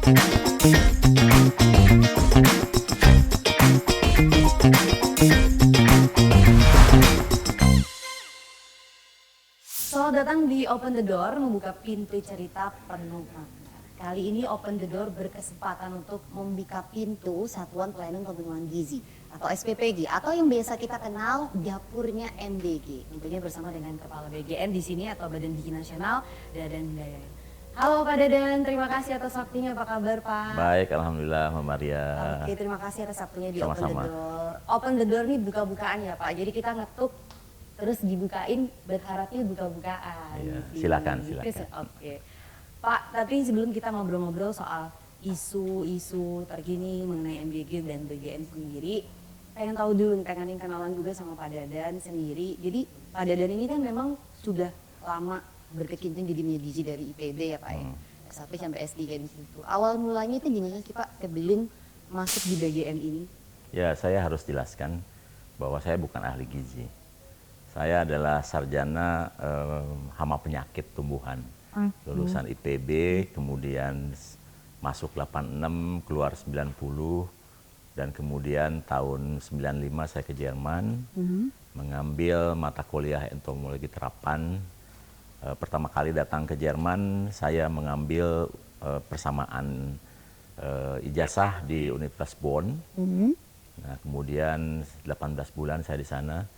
Selamat datang di Open the Door, membuka pintu cerita penuh makna. Kali ini Open the Door berkesempatan untuk membuka pintu Satuan Pelayanan Pemenuhan Gizi atau SPPG atau yang biasa kita kenal dapurnya MBG. Tentunya bersama dengan Kepala BGN di sini atau Badan Gizi Nasional, Dadan Hidayat. Halo Pak Dadan, terima kasih atas waktunya. Apa kabar Pak? Baik, alhamdulillah Mbak Maria. Oke, terima kasih atas waktunya di Sama-sama. Open the Door. Open the Door ini buka-bukaan ya Pak. Jadi kita ngetuk terus dibukain, berharapnya buka-bukaan. Iya, silakan. Oke. Pak, tapi sebelum kita ngobrol-ngobrol soal isu-isu terkini mengenai MBG dan BGN sendiri, pengen tahu dulu, pengen kenalan juga sama Pak Dadan sendiri. Jadi Pak Dadan ini kan memang sudah lama berkecimpung di dunia gizi dari IPB ya Pak ya. S1 sampai S3 di situ. Awal mulanya itu gimana sih Pak sebelum masuk di BGN ini? Ya, saya harus jelaskan bahwa saya bukan ahli gizi. Saya adalah sarjana hama penyakit tumbuhan. Lulusan IPB, kemudian masuk 86, keluar 90, dan kemudian tahun 95 saya ke Jerman, mengambil mata kuliah entomologi terapan. Pertama kali datang ke Jerman, saya mengambil persamaan ijazah di Universitas Bonn. Nah, kemudian 18 bulan saya di sana,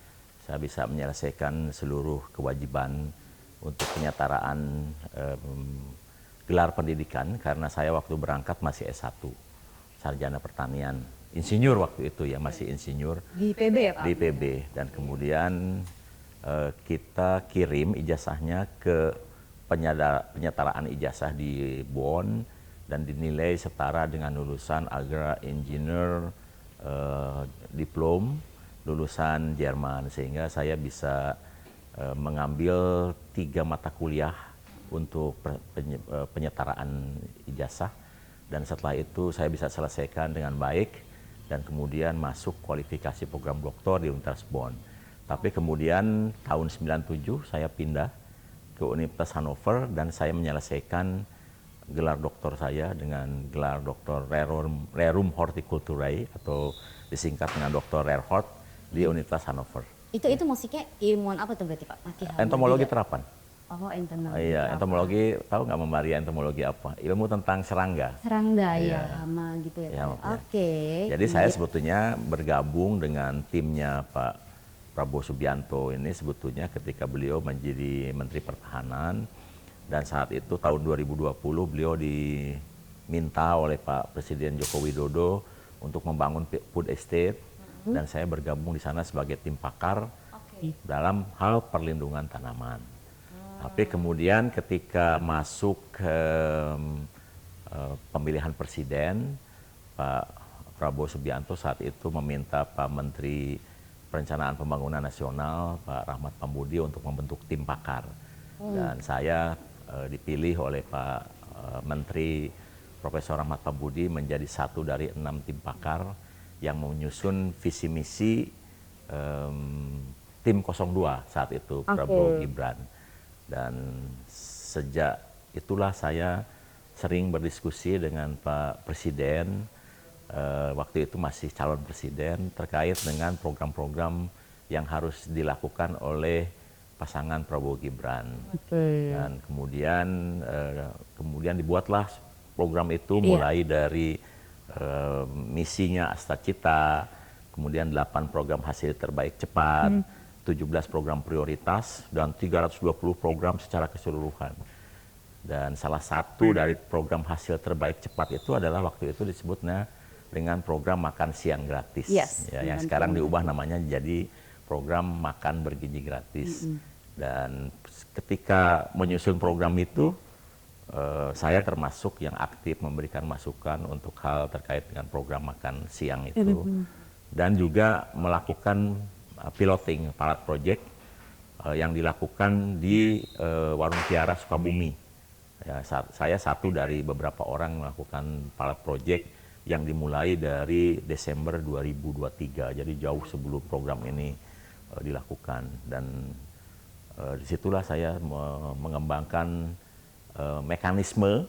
saya bisa menyelesaikan seluruh kewajiban untuk penyetaraan gelar pendidikan karena saya waktu berangkat masih S1, sarjana pertanian, insinyur waktu itu ya, masih insinyur. Di IPB ya Pak? Di IPB, dan kemudian kita kirim ijazahnya ke penyetaraan ijazah di Bonn dan dinilai setara dengan lulusan Agro Engineer diplom lulusan Jerman, sehingga saya bisa mengambil 3 mata kuliah untuk penyetaraan ijazah, dan setelah itu saya bisa selesaikan dengan baik dan kemudian masuk kualifikasi program doktor di Universitas Bonn. Tapi kemudian tahun 97 saya pindah ke Universitas Hannover dan saya menyelesaikan gelar doktor saya dengan gelar doktor Rerum Horticulturae atau disingkat dengan Dr. Rerhort di Universitas Hannover. Itu musiknya ilmuwan apa tuh berarti Pak? Entomologi terapan. Oh, entomologi. Iya, entomologi, tahu nggak Mbak Maria entomologi apa? Ilmu tentang serangga. Serangga Iya. ya, hama gitu ya. Iya, Pak. iya. Oke. Jadi saya sebetulnya bergabung dengan timnya Pak Prabowo Subianto ini sebetulnya ketika beliau menjadi Menteri Pertahanan, dan saat itu tahun 2020 beliau diminta oleh Pak Presiden Joko Widodo untuk membangun food estate, dan saya bergabung di sana sebagai tim pakar dalam hal perlindungan tanaman. Tapi kemudian ketika masuk ke pemilihan presiden, Pak Prabowo Subianto saat itu meminta Pak Menteri Perencanaan Pembangunan Nasional, Pak Rahmat Pambudi, untuk membentuk tim pakar. Dan saya dipilih oleh Pak Menteri Profesor Rahmat Pambudi menjadi satu dari 6 tim pakar yang menyusun visi misi tim 02 saat itu, Prabowo Gibran. Dan sejak itulah saya sering berdiskusi dengan Pak Presiden, waktu itu masih calon presiden, terkait dengan program-program yang harus dilakukan oleh pasangan Prabowo Gibran. Dan kemudian dibuatlah program itu mulai dari misinya Astacita, kemudian 8 program hasil terbaik cepat, 17 program prioritas, dan 320 program secara keseluruhan. Dan salah satu dari program hasil terbaik cepat itu adalah waktu itu disebutnya dengan program makan siang gratis, ya, yang sekarang diubah namanya jadi program makan bergizi gratis. Dan ketika menyusun program itu, saya termasuk yang aktif memberikan masukan untuk hal terkait dengan program makan siang itu, dan juga melakukan piloting pilot project yang dilakukan di Warung Tiara Sukabumi. Ya, saya satu dari beberapa orang melakukan pilot project yang dimulai dari Desember 2023, jadi jauh sebelum program ini dilakukan. Dan disitulah saya mengembangkan mekanisme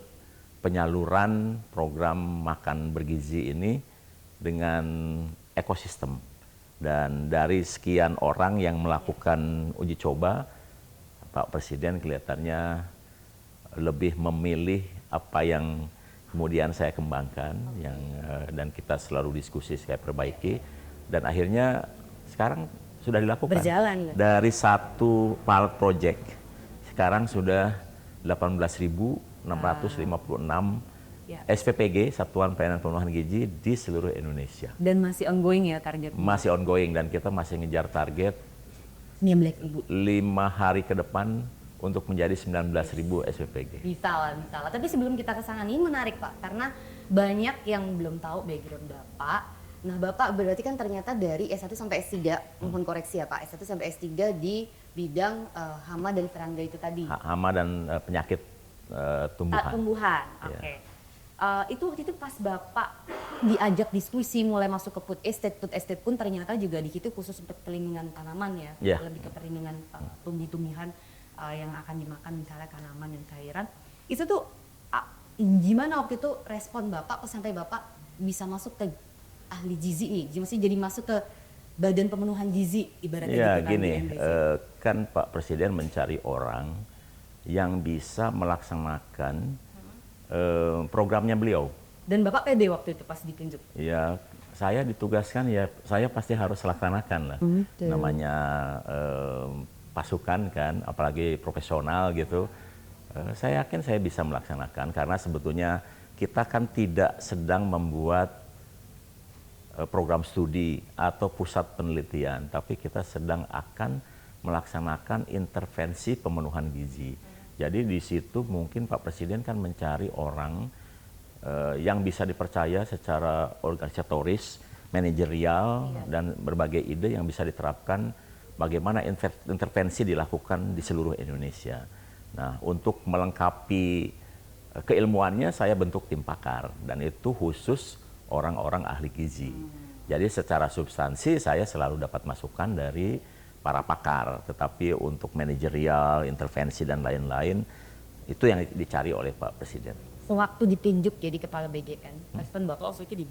penyaluran program makan bergizi ini dengan ekosistem. Dan dari sekian orang yang melakukan uji coba, Pak Presiden kelihatannya lebih memilih apa yang kemudian saya kembangkan, dan kita selalu diskusi, saya perbaiki, dan akhirnya sekarang sudah dilakukan. Berjalan. Dari satu pilot project, sekarang sudah 18.656 SPPG, Satuan Pelayanan Pemenuhan Gizi di seluruh Indonesia. Dan masih ongoing ya targetnya? Masih ongoing, dan kita masih ngejar target 5 hari ke depan untuk menjadi 19.000 SPPG. Bisa lah. Tapi sebelum kita ke sana, ini menarik Pak, karena banyak yang belum tahu background Bapak. Nah Bapak berarti kan ternyata dari S1 sampai S3, mohon koreksi ya Pak, S1 sampai S3 di bidang hama dan serangga itu tadi. Hama dan penyakit tumbuhan. Tumbuhan, oke. Itu pas Bapak diajak diskusi mulai masuk ke food estate pun ternyata juga di situ khusus untuk perlindungan tanaman ya, lebih ke perlindungan tumbuh-tumbuhan yang akan dimakan misalnya tanaman dan cairan. Itu tuh gimana waktu itu respon Bapak sampai Bapak bisa masuk ke ahli gizi nih, maksudnya jadi masuk ke Badan Pemenuhan Gizi ibaratnya ya, gitu gini, kan Pak Presiden mencari orang yang bisa melaksanakan programnya beliau. Dan Bapak pede waktu itu pas ditunjuk? Ya, saya ditugaskan ya, saya pasti harus laksanakan lah. Namanya pasukan kan, apalagi profesional gitu. Saya yakin saya bisa melaksanakan, karena sebetulnya kita kan tidak sedang membuat program studi atau pusat penelitian, tapi kita sedang akan melaksanakan intervensi pemenuhan gizi. Jadi di situ mungkin Pak Presiden kan mencari orang yang bisa dipercaya secara organisatoris, manajerial, dan berbagai ide yang bisa diterapkan bagaimana intervensi dilakukan di seluruh Indonesia. Nah, untuk melengkapi keilmuannya saya bentuk tim pakar, dan itu khusus orang-orang ahli gizi. Jadi secara substansi saya selalu dapat masukan dari para pakar, tetapi untuk manajerial, intervensi dan lain-lain itu yang dicari oleh Pak Presiden. Waktu ditunjuk jadi kepala BGN, respon Bapak waktu itu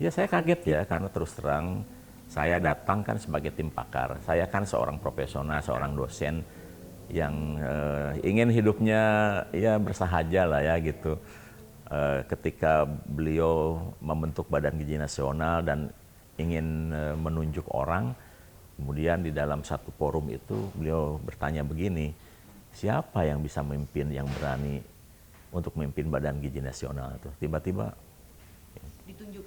Ya saya kaget ya, karena terus terang saya datang kan sebagai tim pakar. Saya kan seorang profesional, seorang dosen yang ingin hidupnya ya bersahaja lah ya gitu. Ketika beliau membentuk Badan Gizi Nasional dan ingin menunjuk orang, kemudian di dalam satu forum itu beliau bertanya begini, siapa yang bisa memimpin, yang berani untuk memimpin Badan Gizi Nasional itu? Tiba-tiba ditunjuk.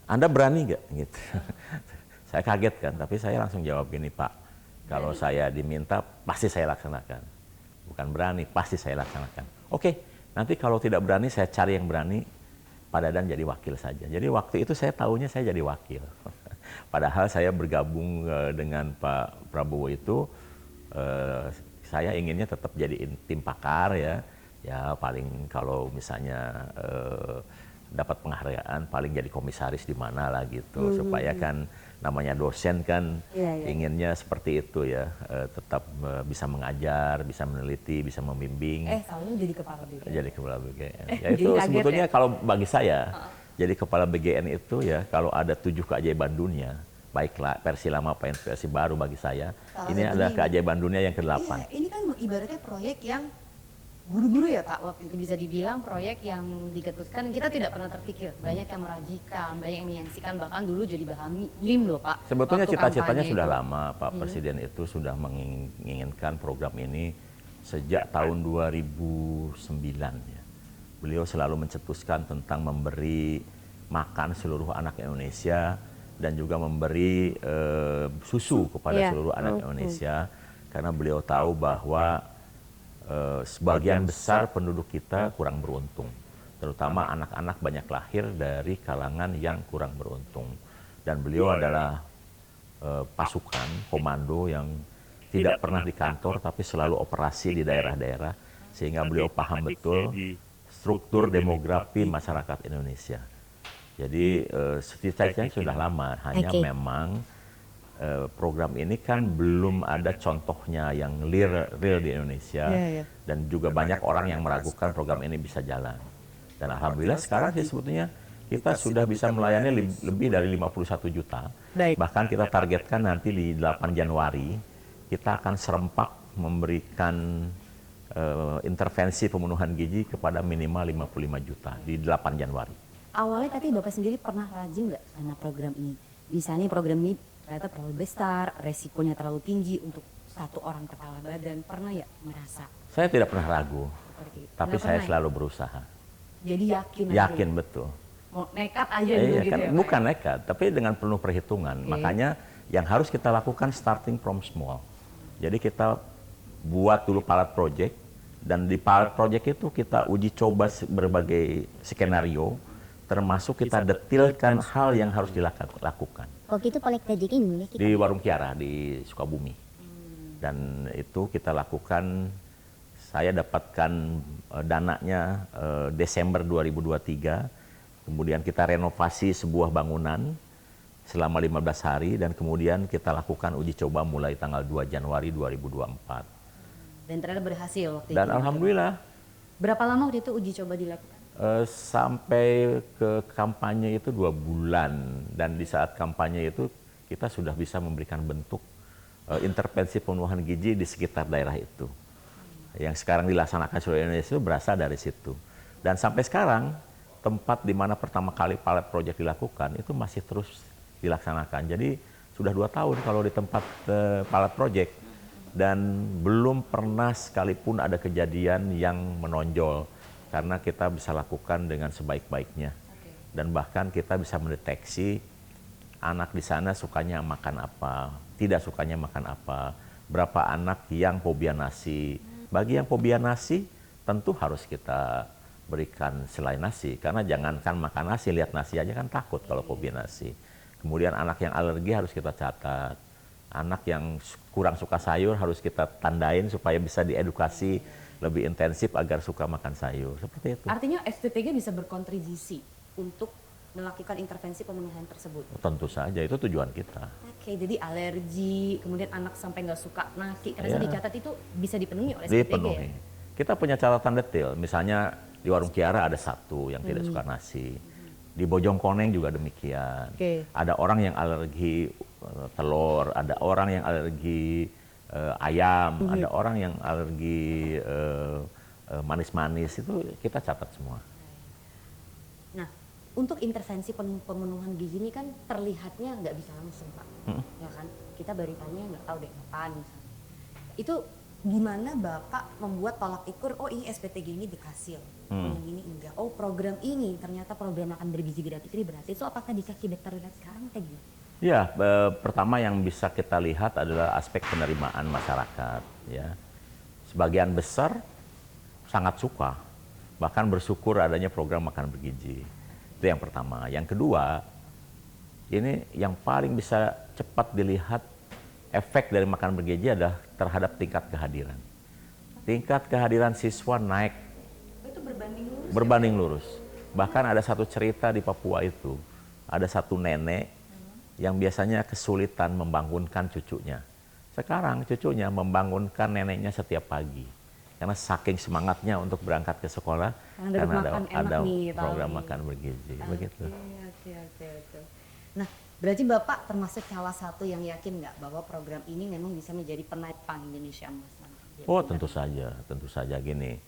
Anda berani nggak? Gitu. Saya kaget kan, tapi saya langsung jawab gini, Pak, kalau saya diminta pasti saya laksanakan. Bukan berani, pasti saya laksanakan. Oke. Nanti kalau tidak berani, saya cari yang berani, Pak Dadan jadi wakil saja. Jadi waktu itu saya tahunya saya jadi wakil. Padahal saya bergabung dengan Pak Prabowo itu, saya inginnya tetap jadi tim pakar ya. Ya paling kalau misalnya dapat penghargaan, paling jadi komisaris di mana lah gitu. Supaya kan namanya dosen kan inginnya seperti itu ya, tetap bisa mengajar, bisa meneliti, bisa membimbing. Selalu jadi kepala BGN. Jadi kepala BGN. Ya itu sebetulnya kalau bagi saya, jadi kepala BGN itu ya kalau ada 7 keajaiban dunia, baiklah versi lama apa versi baru bagi saya, ini adalah keajaiban dunia yang ke-8. Iya, ini kan ibaratnya proyek yang buru-buru ya Pak, waktu itu bisa dibilang proyek yang diketuskan kita tidak pernah terpikir, banyak yang merajikan, banyak yang menyaksikan, bahkan dulu jadi bahan meme loh Pak. Sebetulnya cita-citanya sudah lama, Pak Presiden itu sudah menginginkan program ini sejak tahun 2009 ya. Beliau selalu mencetuskan tentang memberi makan seluruh anak Indonesia dan juga memberi susu kepada seluruh anak Indonesia, karena beliau tahu bahwa sebagian besar penduduk kita kurang beruntung, terutama anak-anak banyak lahir dari kalangan yang kurang beruntung, dan beliau adalah pasukan komando yang tidak pernah di kantor tapi selalu operasi di daerah-daerah, sehingga beliau paham betul struktur demografi masyarakat Indonesia. Jadi cita-citanya sudah lama, hanya memang program ini kan belum ada contohnya yang real di Indonesia, dan juga banyak orang yang meragukan program ini bisa jalan. Dan alhamdulillah sekarang sih sebetulnya kita sudah bisa melayani lebih dari 51 juta. Baik. Bahkan kita targetkan nanti di 8 Januari kita akan serempak memberikan intervensi pembunuhan gizi kepada minimal 55 juta di 8 Januari. Awalnya tapi Bapak sendiri pernah rajin nggak karena program ini? Misalnya program ini ternyata terlalu besar, resikonya terlalu tinggi untuk satu orang kepala badan. Pernah ya merasa Saya tidak pernah ragu, seperti itu? tapi Nggak saya pernah selalu berusaha. ya? Jadi yakin aja Yakin ya? betul. Mau nekat aja dulu Iya, gitu kan, ya Pak? bukan nekat, tapi dengan penuh perhitungan. Makanya yang harus kita lakukan starting from small. Jadi kita buat dulu pilot project, dan di pilot project itu kita uji coba berbagai skenario, termasuk kita detilkan hal yang harus dilakukan. Waktu itu proyek project ini kita Di Warung Kiara di Sukabumi. Dan itu kita lakukan, saya dapatkan dananya Desember 2023, kemudian kita renovasi sebuah bangunan selama 15 hari, dan kemudian kita lakukan uji coba mulai tanggal 2 Januari 2024. Dan ternyata berhasil waktu Dan itu. alhamdulillah Berapa lama waktu itu uji coba dilakukan? sampai ke kampanye itu 2 bulan, dan di saat kampanye itu kita sudah bisa memberikan bentuk intervensi pembunuhan gizi di sekitar daerah itu. Yang sekarang dilaksanakan seluruh Indonesia itu berasal dari situ. Dan sampai sekarang tempat di mana pertama kali pilot project dilakukan itu masih terus dilaksanakan. Jadi sudah 2 tahun kalau di tempat pilot project, dan belum pernah sekalipun ada kejadian yang menonjol, karena kita bisa lakukan dengan sebaik-baiknya. Dan bahkan kita bisa mendeteksi anak di sana sukanya makan apa, tidak sukanya makan apa, berapa anak yang fobia nasi. Bagi yang fobia nasi tentu harus kita berikan selain nasi, karena jangankan makan nasi, lihat nasi aja kan takut kalau fobia nasi. Kemudian anak yang alergi harus kita catat, anak yang kurang suka sayur harus kita tandain supaya bisa diedukasi lebih intensif agar suka makan sayur, seperti itu. Artinya SPPG bisa berkontribusi untuk melakukan intervensi pemenuhan tersebut. Tentu saja, itu tujuan kita. Oke, jadi alergi, kemudian anak sampai nggak suka nasi, karena Iya. saya dicatat itu bisa dipenuhi oleh SPPG Dipenuhi. ya? Kita punya catatan detail, misalnya di Warung Kiara ada 1 yang tidak suka nasi. Di Bojongkoneng juga demikian. Oke. Ada orang yang alergi telur, ada orang yang alergi ayam, ada orang yang alergi manis-manis, itu kita catat semua. Nah, untuk intervensi pemenuhan gizi ini kan terlihatnya nggak bisa langsung Pak, ya kan? Kita beritanya nggak tahu deh kapan misalnya. Itu gimana Bapak membuat tolak ukur, oh ini SPTG ini berhasil, yang ini enggak. Oh program ini ternyata program makan bergizi gratis ini berhasil. So apakah bisa kita terlihat sekarang kayak gini? Ya, pertama yang bisa kita lihat adalah aspek penerimaan masyarakat. Ya, sebagian besar sangat suka, bahkan bersyukur adanya program makan bergizi. Itu yang pertama. Yang kedua, ini yang paling bisa cepat dilihat efek dari makan bergizi adalah terhadap tingkat kehadiran. Tingkat kehadiran siswa naik Itu berbanding lurus. berbanding lurus. Bahkan ada satu cerita di Papua itu, ada satu nenek yang biasanya kesulitan membangunkan cucunya. Sekarang cucunya membangunkan neneknya setiap pagi. Karena saking semangatnya untuk berangkat ke sekolah, Karena karena makan enak ada nih, program tahu. makan bergizi. Begitu. Oke. Nah, berarti Bapak termasuk salah satu yang yakin nggak bahwa program ini memang bisa menjadi penopang Indonesia Emas nanti? Oh, tentu saja gini.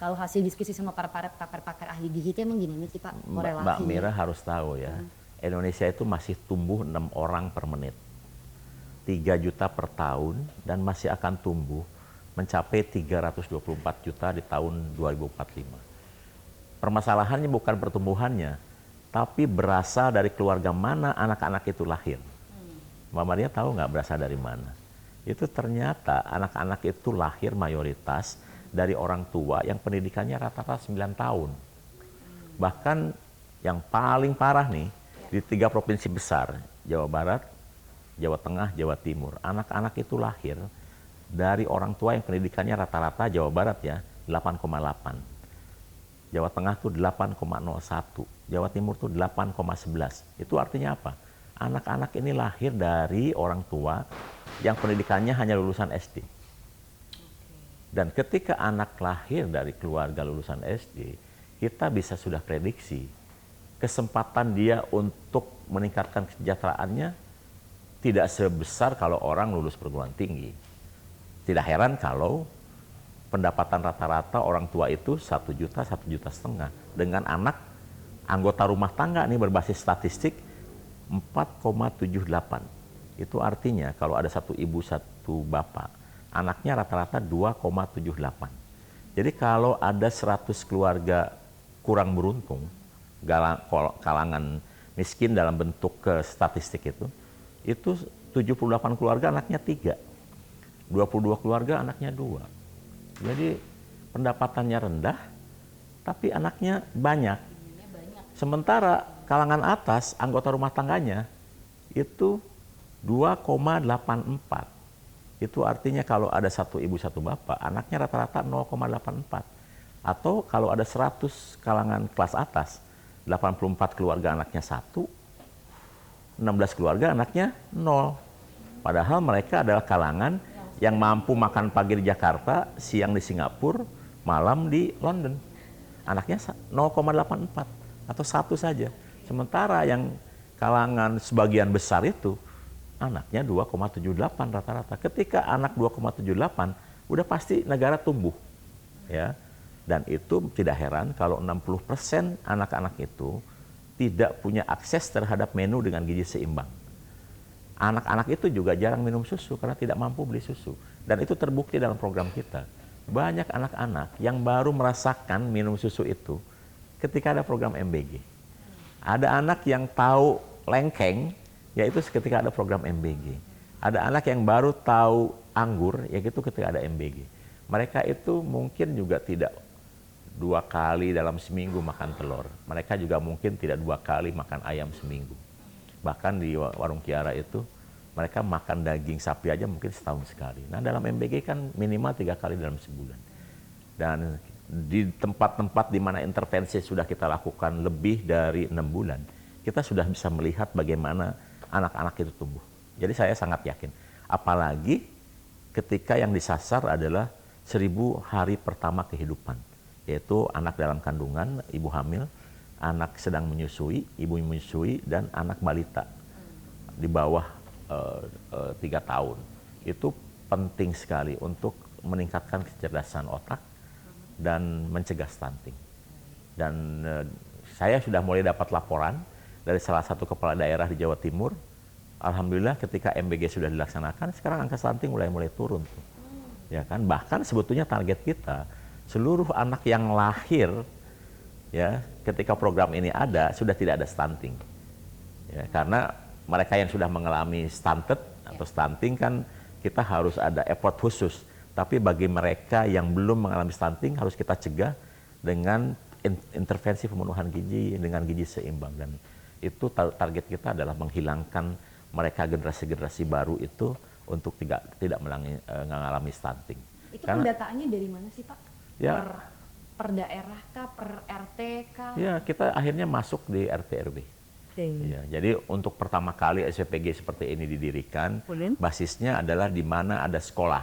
Kalau hasil diskusi sama para pakar-pakar ahli gizi itu emang gimana sih Pak Mbak korelasinya? Mira harus tahu ya, Indonesia itu masih tumbuh 6 orang per menit. 3 juta per tahun, dan masih akan tumbuh mencapai 324 juta di tahun 2045. Permasalahannya bukan pertumbuhannya, tapi berasal dari keluarga mana anak-anak itu lahir. Mbak Maria tahu nggak berasal dari mana? Itu ternyata anak-anak itu lahir mayoritas dari orang tua yang pendidikannya rata-rata 9 tahun. Bahkan yang paling parah nih, di 3 provinsi besar, Jawa Barat, Jawa Tengah, Jawa Timur, anak-anak itu lahir dari orang tua yang pendidikannya rata-rata Jawa Barat ya 8,8, Jawa Tengah tuh 8,01, Jawa Timur tuh 8,11. Itu artinya apa? Anak-anak ini lahir dari orang tua yang pendidikannya hanya lulusan SD. Dan ketika anak lahir dari keluarga lulusan SD, kita bisa sudah prediksi kesempatan dia untuk meningkatkan kesejahteraannya tidak sebesar kalau orang lulus perguruan tinggi. Tidak heran kalau pendapatan rata-rata orang tua itu 1 juta, 1,5 juta. Dengan anak anggota rumah tangga nih berbasis statistik 4,78. Itu artinya kalau ada 1 ibu 1 bapak, anaknya rata-rata 2,78. Jadi kalau ada 100 keluarga kurang beruntung, kalangan miskin dalam bentuk statistik itu 78 keluarga anaknya 3, 22 keluarga anaknya 2. Jadi pendapatannya rendah, tapi anaknya banyak. Sementara kalangan atas, anggota rumah tangganya, itu 2,84. Itu artinya kalau ada 1 ibu 1 bapak, anaknya rata-rata 0,84. Atau kalau ada 100 kalangan kelas atas, 84 keluarga anaknya 1, 16 keluarga anaknya 0. Padahal mereka adalah kalangan yang mampu makan pagi di Jakarta, siang di Singapura, malam di London. Anaknya 0,84 atau 1 saja. Sementara yang kalangan sebagian besar itu anaknya 2,78 rata-rata. Ketika anak 2,78 udah pasti negara tumbuh. Ya. Dan itu tidak heran kalau 60% anak-anak itu tidak punya akses terhadap menu dengan gizi seimbang. Anak-anak itu juga jarang minum susu karena tidak mampu beli susu. Dan itu terbukti dalam program kita. Banyak anak-anak yang baru merasakan minum susu itu ketika ada program MBG. Ada anak yang tahu lengkeng, yaitu ketika ada program MBG. Ada anak yang baru tahu anggur, yaitu ketika ada MBG. Mereka itu mungkin juga tidak 2 kali dalam seminggu makan telur. Mereka juga mungkin tidak 2 kali makan ayam seminggu. Bahkan di warung Kiara itu mereka makan daging sapi aja mungkin setahun sekali. Nah dalam MBG kan minimal 3 kali dalam sebulan. Dan di tempat-tempat di mana intervensi sudah kita lakukan lebih dari 6 bulan, kita sudah bisa melihat bagaimana anak-anak itu tumbuh. Jadi saya sangat yakin. Apalagi ketika yang disasar adalah 1000 hari pertama kehidupan. Yaitu anak dalam kandungan, ibu hamil, anak sedang menyusui, ibu menyusui, dan anak balita di bawah 3 tahun. Itu penting sekali untuk meningkatkan kecerdasan otak dan mencegah stunting. Dan saya sudah mulai dapat laporan dari salah satu kepala daerah di Jawa Timur. Alhamdulillah ketika MBG sudah dilaksanakan, sekarang angka stunting mulai turun tuh. Ya kan? Bahkan sebetulnya target kita seluruh anak yang lahir ya ketika program ini ada sudah tidak ada stunting. Ya, karena mereka yang sudah mengalami stunted atau stunting kan kita harus ada effort khusus. Tapi bagi mereka yang belum mengalami stunting harus kita cegah dengan intervensi pemenuhan gizi dengan gizi seimbang. Dan itu target kita adalah menghilangkan mereka generasi-generasi baru itu untuk tidak mengalami stunting. Itu pendataannya dari mana sih Pak? Ya, per daerah kah, per RT kah? Ya, kita akhirnya masuk di RT RW. Ya, jadi untuk pertama kali SPPG seperti ini didirikan, basisnya adalah di mana ada sekolah.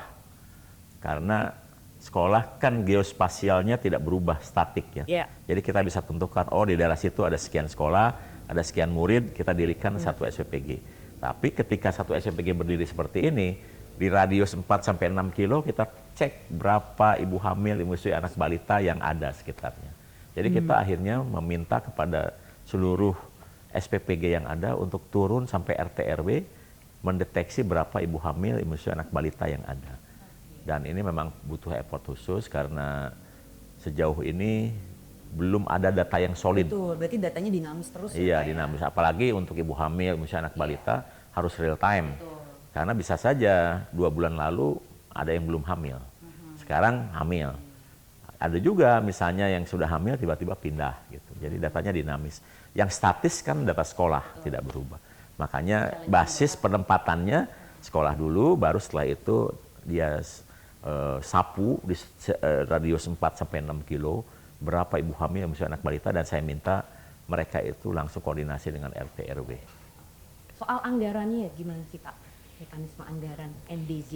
Karena sekolah kan geospasialnya tidak berubah statik ya. Yeah. Jadi kita bisa tentukan, oh di daerah situ ada sekian sekolah, ada sekian murid, kita dirikan satu SPPG. Tapi ketika satu SPPG berdiri seperti ini, di radius 4-6 kilo kita cek berapa ibu hamil, ibu menyusui anak balita yang ada sekitarnya. Jadi kita akhirnya meminta kepada seluruh SPPG yang ada untuk turun sampai RT RW mendeteksi berapa ibu hamil, ibu menyusui anak balita yang ada. Dan ini memang butuh effort khusus karena sejauh ini belum ada data yang solid. Betul, berarti datanya dinamis terus. Iya, dinamis. Apalagi untuk ibu hamil, ibu menyusui anak balita harus real time. Betul. Karena bisa saja 2 bulan lalu ada yang belum hamil. Sekarang hamil. Ada juga misalnya yang sudah hamil tiba-tiba pindah gitu. Jadi datanya dinamis. Yang statis kan data sekolah tidak berubah. Makanya basis penempatannya sekolah dulu, baru setelah itu dia sapu di radius 4-6 kilo berapa ibu hamil misalnya anak balita, dan saya minta mereka itu langsung koordinasi dengan RT RW. Soal anggarannya gimana sih Pak? Mekanisme anggaran MBG?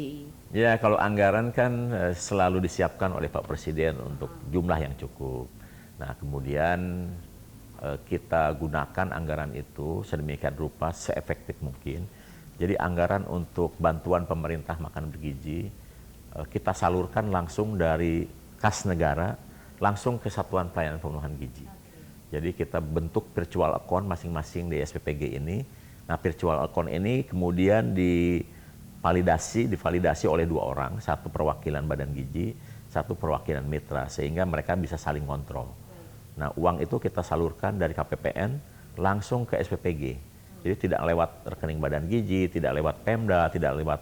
Ya, kalau anggaran kan selalu disiapkan oleh Pak Presiden untuk jumlah yang cukup. Nah, kemudian kita gunakan anggaran itu sedemikian rupa seefektif mungkin. Jadi anggaran untuk bantuan pemerintah makan bergizi kita salurkan langsung dari kas negara langsung ke Satuan Pelayanan Pemenuhan Gizi. Jadi kita bentuk virtual account masing-masing di SPPG ini. Nah, virtual account ini kemudian divalidasi oleh 2 orang, satu perwakilan Badan Gizi, satu perwakilan mitra, sehingga mereka bisa saling kontrol. Nah, uang itu kita salurkan dari KPPN langsung ke SPPG. Jadi tidak lewat rekening Badan Gizi, tidak lewat Pemda, tidak lewat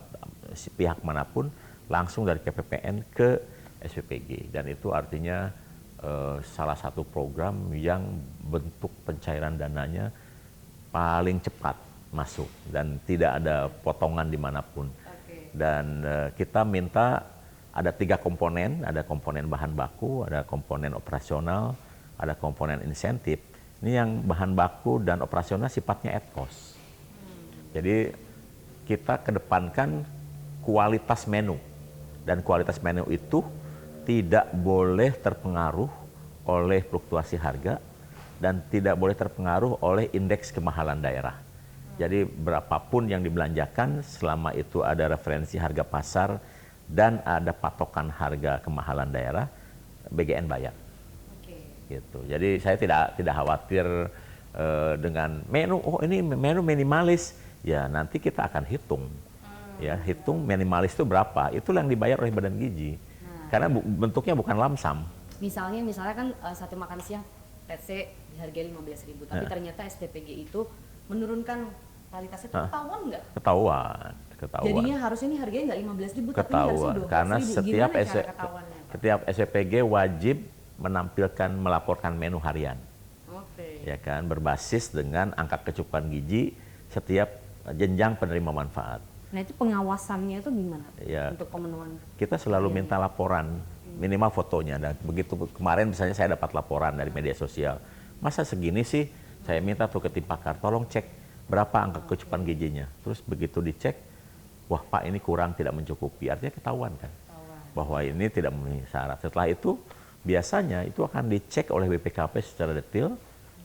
pihak manapun, langsung dari KPPN ke SPPG. Dan itu artinya salah satu program yang bentuk pencairan dananya paling cepat masuk dan tidak ada potongan dimanapun. Dan kita minta ada 3 komponen, ada komponen bahan baku, ada komponen operasional, ada komponen insentif. Ini yang bahan baku dan operasional sifatnya at cost. Jadi kita kedepankan kualitas menu. Dan kualitas menu itu tidak boleh terpengaruh oleh fluktuasi harga dan tidak boleh terpengaruh oleh indeks kemahalan daerah. Jadi berapapun yang dibelanjakan selama itu ada referensi harga pasar dan ada patokan harga kemahalan daerah, BGN bayar. Gitu. Jadi saya tidak khawatir dengan menu. Oh, ini menu minimalis. Ya, nanti kita akan hitung. Ya, hitung minimalis itu berapa. Itulah yang dibayar oleh Badan Gizi. Karena bentuknya bukan lamsam. Misalnya kan satu makan siang let's say dihargai 15.000, tapi ternyata SPPG itu menurunkan kualitasnya, itu ketahuan nggak? Ketahuan. Jadinya harusnya ini harganya nggak 15.000 tapi harusnya 12.000. Karena setiap ketahuannya? SPPG wajib melaporkan menu harian. Oke. Ya kan, berbasis dengan angka kecukupan gizi setiap jenjang penerima manfaat. Nah, itu pengawasannya itu gimana? Ya, untuk pemenuhan? Kita selalu minta laporan, minimal fotonya. Dan begitu kemarin misalnya saya dapat laporan dari media sosial, masa segini sih? Saya minta tuh ke tim pakar, tolong cek berapa angka kecukupan gizinya. Terus begitu dicek, wah Pak ini kurang, tidak mencukupi. Artinya ketahuan kan, bahwa ini tidak memenuhi syarat. Setelah itu biasanya itu akan dicek oleh BPKP secara detail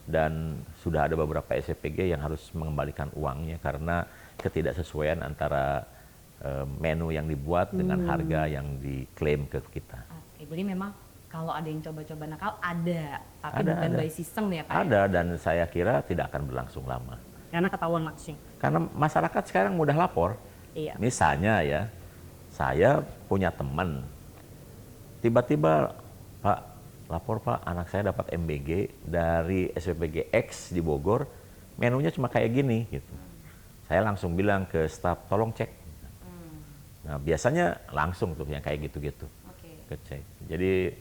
dan sudah ada beberapa SPPG yang harus mengembalikan uangnya karena ketidaksesuaian antara menu yang dibuat dengan harga yang diklaim ke kita. Oke, jadi memang kalau ada yang coba-coba nakal ada, tapi bukan by system ya Pak? Ada, dan saya kira tidak akan berlangsung lama. Karena ketahuan langsung. Karena masyarakat sekarang mudah lapor. Iya. Misalnya ya, saya punya teman, tiba-tiba Pak, lapor Pak, anak saya dapat MBG dari SPPG X di Bogor, menunya cuma kayak gini gitu. Saya langsung bilang ke staf, tolong cek. Nah, biasanya langsung tuh yang kayak gitu-gitu. Kecek. Jadi,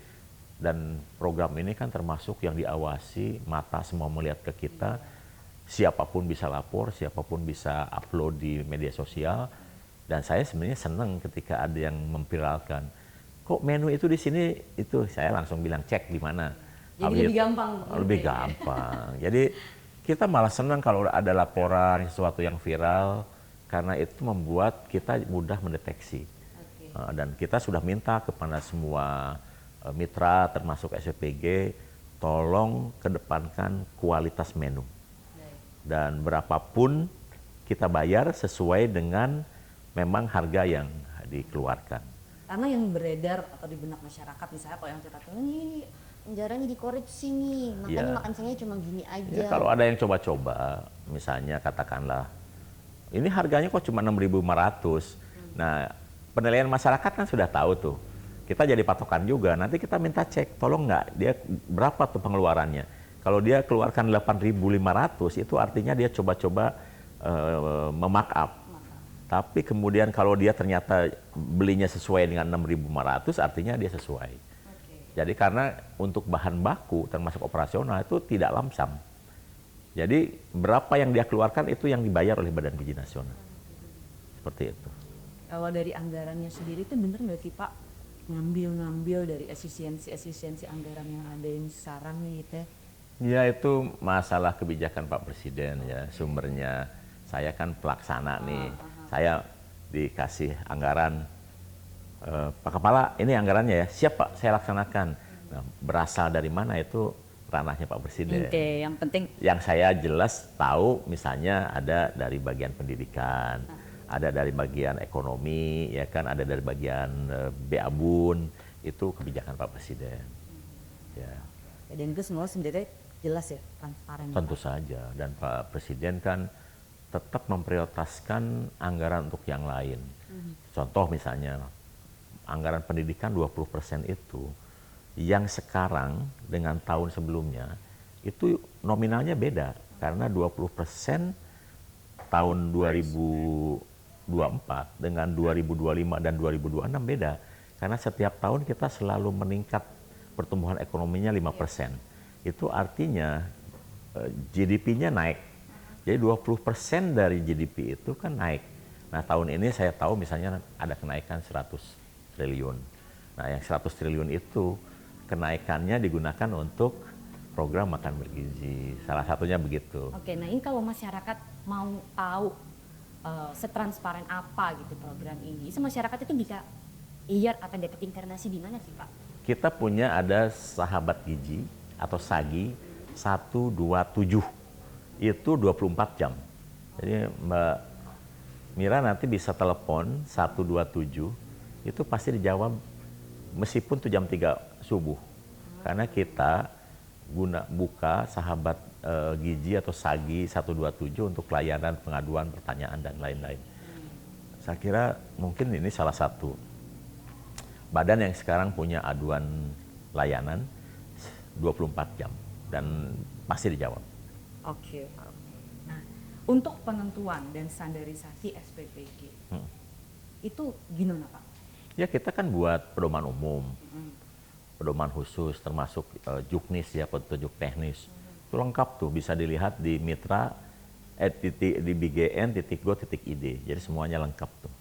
dan program ini kan termasuk yang diawasi, mata semua melihat ke kita. Siapapun bisa lapor, siapapun bisa upload di media sosial. Dan saya sebenarnya senang ketika ada yang memviralkan. Kok menu itu di sini, itu saya langsung bilang cek di mana. Jadi lebih gampang. Lebih gampang. Jadi kita malah senang kalau ada laporan sesuatu yang viral, karena itu membuat kita mudah mendeteksi. Dan kita sudah minta kepada semua mitra termasuk SPPG, tolong kedepankan kualitas menu. Dan berapapun kita bayar sesuai dengan memang harga yang dikeluarkan. Karena yang beredar atau di benak masyarakat, misalnya kalau yang cerita ini anggarannya dikoreksi nih, makanya makan siangnya cuma gini aja. Ya, kalau ada yang coba-coba, misalnya katakanlah, ini harganya kok cuma 6.500. Nah, penilaian masyarakat kan sudah tahu tuh. Kita jadi patokan juga, nanti kita minta cek, tolong nggak, dia berapa tuh pengeluarannya. Kalau dia keluarkan 8.500, itu artinya dia coba-coba memarkup. Tapi kemudian kalau dia ternyata belinya sesuai dengan 6.500, artinya dia sesuai. Jadi karena untuk bahan baku termasuk operasional itu tidak lamsam. Jadi berapa yang dia keluarkan itu yang dibayar oleh Badan Gizi Nasional. Seperti itu. Kalau dari anggarannya sendiri itu bener nggak sih Pak? Ngambil dari efisiensi anggaran yang ada yang sekarang nih gitu ya? Ya, itu masalah kebijakan Pak Presiden ya, sumbernya. Saya kan pelaksana nih, saya dikasih anggaran, Pak Kepala ini anggarannya ya, siap Pak saya laksanakan. Nah, berasal dari mana itu ranahnya Pak Presiden. Oke, yang penting Yang saya jelas tahu misalnya ada dari bagian pendidikan, ada dari bagian ekonomi, ya kan, ada dari bagian BABUN, itu kebijakan Pak Presiden. Ya, dan itu semua sebenarnya jelas ya, transparan. tentu saja. Dan Pak Presiden kan tetap memprioritaskan anggaran untuk yang lain. Contoh misalnya, anggaran pendidikan 20% itu, yang sekarang dengan tahun sebelumnya, itu nominalnya beda. Karena 20% tahun 2024 dengan 2025 dan 2026 beda. Karena setiap tahun kita selalu meningkat pertumbuhan ekonominya 5%. Itu artinya GDP-nya naik. Jadi 20% dari GDP itu kan naik. Nah, tahun ini saya tahu misalnya ada kenaikan 100 triliun. Nah, yang 100 triliun itu kenaikannya digunakan untuk program makan bergizi. Salah satunya begitu. Oke, nah ini kalau masyarakat mau tahu setransparan apa gitu program ini, masyarakat itu bisa lihat atau dapat informasi di mana sih Pak? Kita punya ada sahabat gizi atau SAGI 127. Itu 24 jam. Jadi Mbak Mira nanti bisa telepon 127, itu pasti dijawab meskipun itu jam 3 subuh. Karena kita buka sahabat gizi atau SAGI 127 untuk layanan pengaduan, pertanyaan, dan lain-lain. Saya kira mungkin ini salah satu badan yang sekarang punya aduan layanan 24 jam dan pasti dijawab. Oke. Nah, untuk penentuan dan standarisasi SPPG, itu gimana Pak? Ya, kita kan buat pedoman umum, pedoman khusus, termasuk juknis ya, petunjuk teknis. Itu lengkap tuh, bisa dilihat di mitra di bgn.go.id. Jadi semuanya lengkap tuh.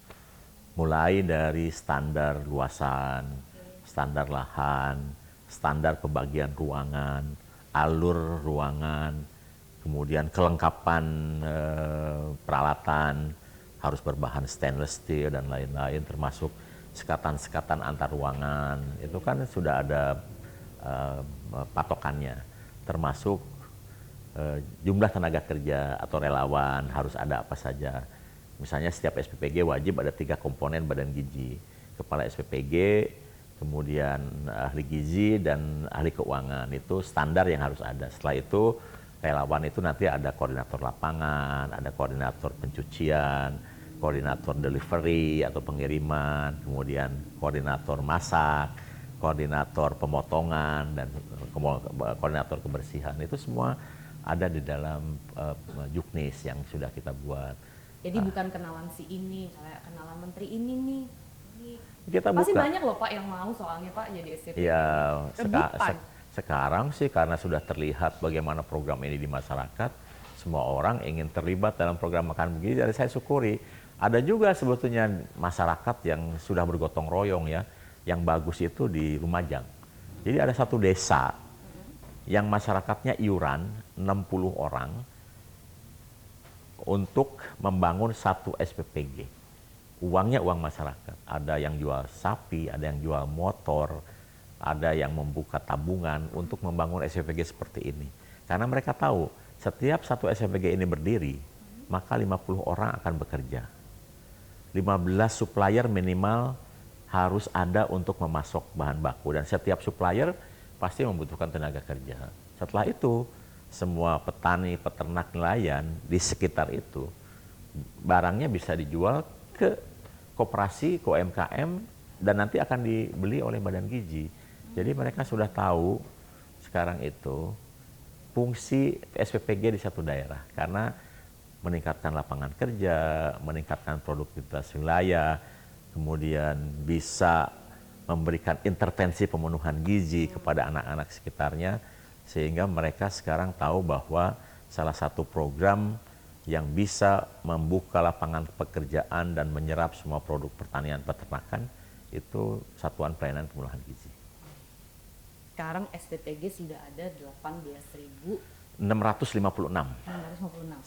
Mulai dari standar luasan, standar lahan, standar pembagian ruangan, alur ruangan, kemudian kelengkapan peralatan harus berbahan stainless steel dan lain-lain, termasuk sekatan-sekatan antar ruangan. Itu kan sudah ada patokannya, termasuk jumlah tenaga kerja atau relawan harus ada apa saja. Misalnya setiap SPPG wajib ada 3 komponen badan gizi, kepala SPPG, kemudian ahli gizi dan ahli keuangan. Itu standar yang harus ada. Setelah itu relawan itu nanti ada koordinator lapangan, ada koordinator pencucian, koordinator delivery atau pengiriman, kemudian koordinator masak, koordinator pemotongan, dan koordinator kebersihan. Itu semua ada di dalam juknis yang sudah kita buat. Jadi bukan kenalan si ini, kayak kenalan menteri ini nih. Kita Pasti buka. banyak loh Pak yang mau soalnya Pak jadi SPPG. Ya, Rebutan. sekarang sih karena sudah terlihat bagaimana program ini di masyarakat, semua orang ingin terlibat dalam program makan bergizi. Jadi saya syukuri. Ada juga sebetulnya masyarakat yang sudah bergotong royong ya, yang bagus itu di Lumajang. Jadi ada satu desa yang masyarakatnya iuran 60 orang untuk membangun satu SPPG. Uangnya uang masyarakat. Ada yang jual sapi, ada yang jual motor, ada yang membuka tabungan untuk membangun SPPG seperti ini. Karena mereka tahu setiap satu SPPG ini berdiri, maka 50 orang akan bekerja. 15 supplier minimal harus ada untuk memasok bahan baku, dan setiap supplier pasti membutuhkan tenaga kerja. Setelah itu, semua petani, peternak, nelayan di sekitar itu, barangnya bisa dijual ke koperasi, ke UMKM, dan nanti akan dibeli oleh badan gizi. Jadi mereka sudah tahu sekarang itu fungsi SPPG di satu daerah, karena meningkatkan lapangan kerja, meningkatkan produktivitas wilayah, kemudian bisa memberikan intervensi pemenuhan gizi kepada anak-anak sekitarnya, sehingga mereka sekarang tahu bahwa salah satu program yang bisa membuka lapangan pekerjaan dan menyerap semua produk pertanian peternakan itu Satuan Pelayanan Pemenuhan Gizi. Sekarang SPPG sudah ada 18.656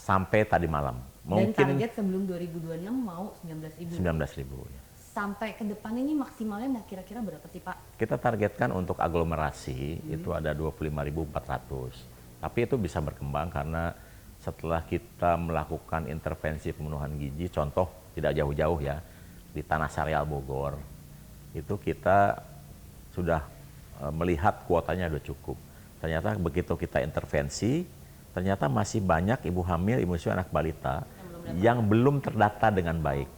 sampai tadi malam. dan target sebelum 2026 mau 19.000. 19.000 ya. sampai ke depan ini maksimalnya kira-kira berapa sih Pak? Kita targetkan untuk aglomerasi itu ada 25.400. Tapi itu bisa berkembang karena setelah kita melakukan intervensi pemenuhan gizi, contoh tidak jauh-jauh ya, di Tanah Sareal Bogor, itu kita sudah melihat kuotanya sudah cukup. Ternyata begitu kita intervensi, ternyata masih banyak ibu hamil, ibu menyusui, anak balita yang belum terdata dengan baik.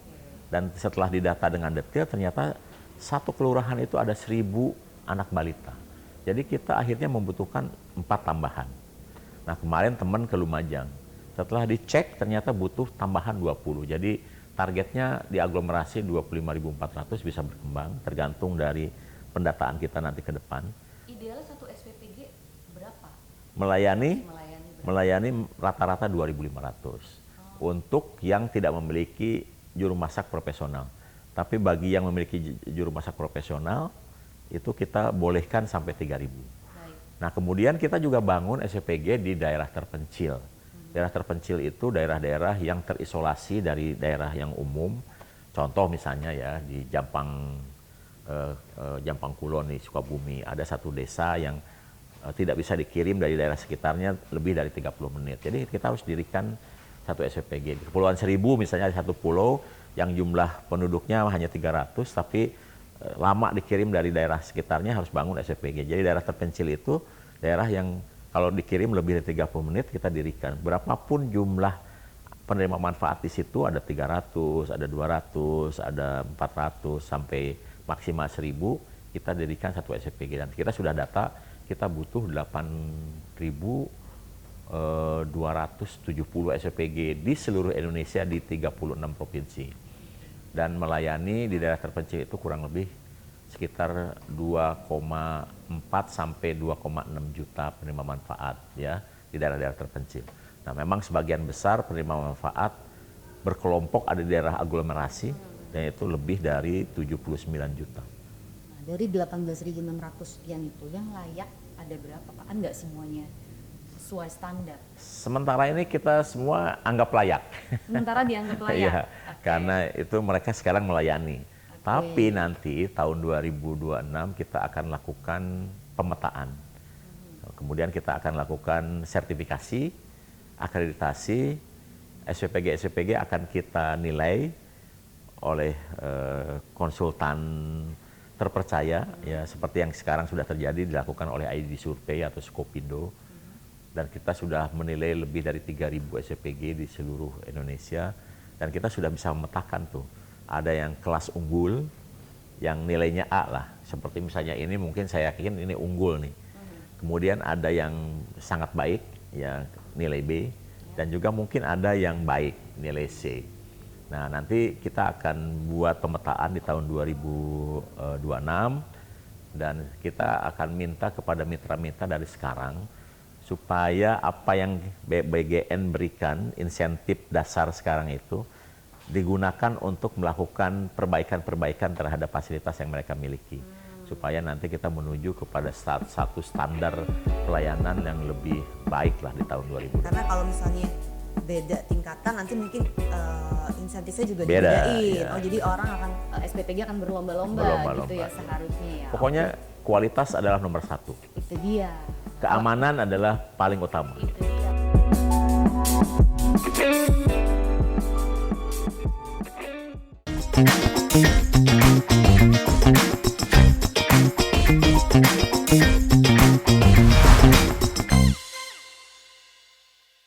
Dan setelah didata dengan detail, ternyata satu kelurahan itu ada 1.000 anak balita. Jadi kita akhirnya membutuhkan 4 tambahan. Nah kemarin teman ke Lumajang, setelah dicek ternyata butuh tambahan 20. Jadi targetnya di aglomerasi 25.400 bisa berkembang, tergantung dari pendataan kita nanti ke depan. Idealnya satu SPPG berapa? Melayani rata-rata 2.500 untuk yang tidak memiliki juru masak profesional. Tapi bagi yang memiliki juru masak profesional, itu kita bolehkan sampai 3.000. Nah kemudian kita juga bangun SPPG di daerah terpencil. Daerah terpencil itu daerah-daerah yang terisolasi dari daerah yang umum. Contoh misalnya ya di Jampang Kulon di Sukabumi, ada satu desa yang tidak bisa dikirim dari daerah sekitarnya lebih dari 30 menit. Jadi kita harus dirikan satu SPPG. Di Kepulauan Seribu misalnya ada satu pulau yang jumlah penduduknya hanya 300, tapi lama dikirim dari daerah sekitarnya harus bangun SPPG. Jadi daerah terpencil itu daerah yang kalau dikirim lebih dari 30 menit kita dirikan. Berapapun jumlah penerima manfaat di situ, ada 300, ada 200, ada 400, sampai maksimal 1.000, kita dirikan satu SPPG. Dan kita sudah data, kita butuh 8.270 SPPG di seluruh Indonesia di 36 provinsi. Dan melayani di daerah terpencil itu kurang lebih sekitar 2,4 sampai 2,6 juta penerima manfaat ya di daerah-daerah terpencil. Nah, memang sebagian besar penerima manfaat berkelompok ada di daerah aglomerasi dan itu lebih dari 79 juta. Nah, dari 18.600 sekian itu yang layak ada berapa Pak? Kan nggak semuanya sesuai standar. Sementara ini kita semua anggap layak. Sementara dianggap layak. Iya, Okay. karena itu mereka sekarang melayani. Tapi nanti tahun 2026 kita akan lakukan pemetaan. Kemudian kita akan lakukan sertifikasi, akreditasi, SPPG akan kita nilai oleh konsultan terpercaya ya seperti yang sekarang sudah terjadi dilakukan oleh ID Survey atau Skopindo. Dan kita sudah menilai lebih dari 3.000 SPPG di seluruh Indonesia dan kita sudah bisa memetakan tuh. Ada yang kelas unggul, yang nilainya A lah. Seperti misalnya ini mungkin saya yakin ini unggul nih. Kemudian ada yang sangat baik, ya nilai B. Dan juga mungkin ada yang baik, nilai C. Nah nanti kita akan buat pemetaan di tahun 2026. Dan kita akan minta kepada mitra-mitra dari sekarang, supaya apa yang BGN berikan, insentif dasar sekarang itu, digunakan untuk melakukan perbaikan-perbaikan terhadap fasilitas yang mereka miliki. Supaya nanti kita menuju kepada satu standar pelayanan yang lebih baik lah di tahun 2020. Karena kalau misalnya beda tingkatan nanti mungkin insentifnya juga Beda, dibedain. ya. Oh jadi orang akan SPPG akan berlomba-lomba Berlomba-lomba, gitu ya ya. seharusnya ya. Pokoknya kualitas adalah nomor 1. Itu dia. Keamanan adalah paling utama. Itu dia.